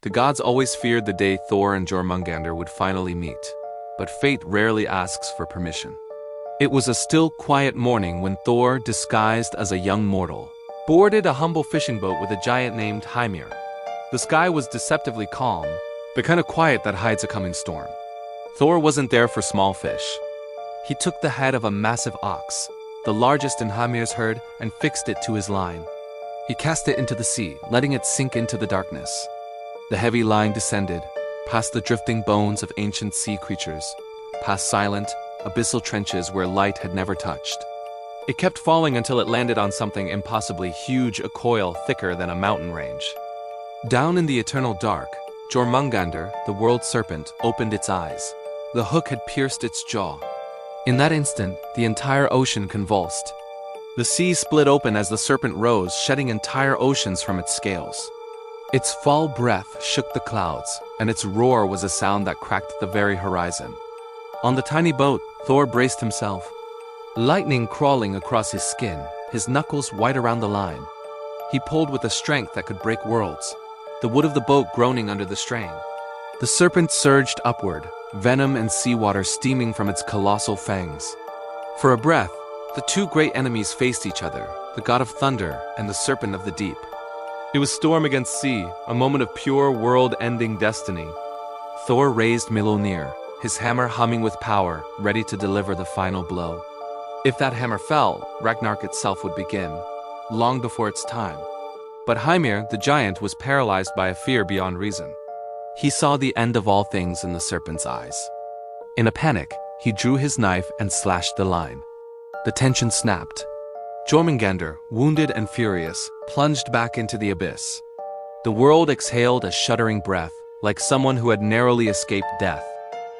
The gods always feared the day Thor and Jormungandr would finally meet, but fate rarely asks for permission. It was a still, quiet morning when Thor, disguised as a young mortal, boarded a humble fishing boat with a giant named Hymir. The sky was deceptively calm, the kind of quiet that hides a coming storm. Thor wasn't there for small fish. He took the head of a massive ox, the largest in Hymir's herd, and fixed it to his line. He cast it into the sea, letting it sink into the darkness. The heavy line descended, past the drifting bones of ancient sea creatures, past silent, abyssal trenches where light had never touched. It kept falling until it landed on something impossibly huge, a coil thicker than a mountain range. Down in the eternal dark, Jormungandr, the world serpent, opened its eyes. The hook had pierced its jaw. In that instant, the entire ocean convulsed. The sea split open as the serpent rose, shedding entire oceans from its scales. Its foul breath shook the clouds, and its roar was a sound that cracked the very horizon. On the tiny boat, Thor braced himself. Lightning crawling across his skin, his knuckles white around the line. He pulled with a strength that could break worlds, the wood of the boat groaning under the strain. The serpent surged upward, venom and seawater steaming from its colossal fangs. For a breath, the two great enemies faced each other, the god of thunder and the serpent of the deep. It was storm against sea, a moment of pure world-ending destiny. Thor raised Mjolnir, his hammer humming with power, ready to deliver the final blow. If that hammer fell, Ragnarok itself would begin, long before its time. But Hymir, the giant, was paralyzed by a fear beyond reason. He saw the end of all things in the serpent's eyes. In a panic, he drew his knife and slashed the line. The tension snapped. Jormungandr, wounded and furious, plunged back into the abyss. The world exhaled a shuddering breath, like someone who had narrowly escaped death.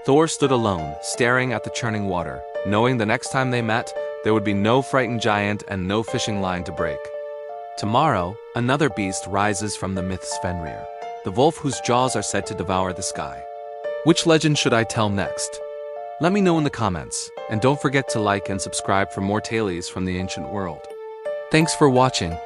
Thor stood alone, staring at the churning water, knowing the next time they met, there would be no frightened giant and no fishing line to break. Tomorrow, another beast rises from the myth's Fenrir, the wolf whose jaws are said to devour the sky. Which legend should I tell next? Let me know in the comments, and don't forget to like and subscribe for more tales from the ancient world. Thanks for watching.